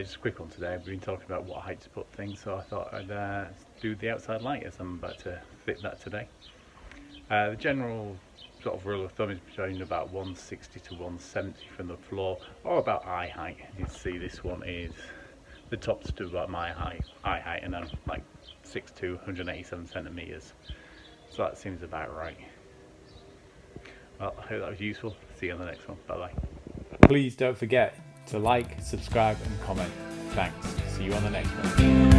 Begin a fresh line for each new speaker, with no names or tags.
just a quick one today. We've been talking about what height to put things, so I thought I'd do the outside light as I'm about to fit that today. The general sort of rule of thumb is between about 160 to 170 from the floor, or about eye height. You can see this one is, the top's to about my eye height, and I'm like 6'2", 187 centimeters. So that seems about right. Well, I hope that was useful. See you on the next one. Bye bye.
Please don't forget to like, subscribe and comment. Thanks. See you on the next one.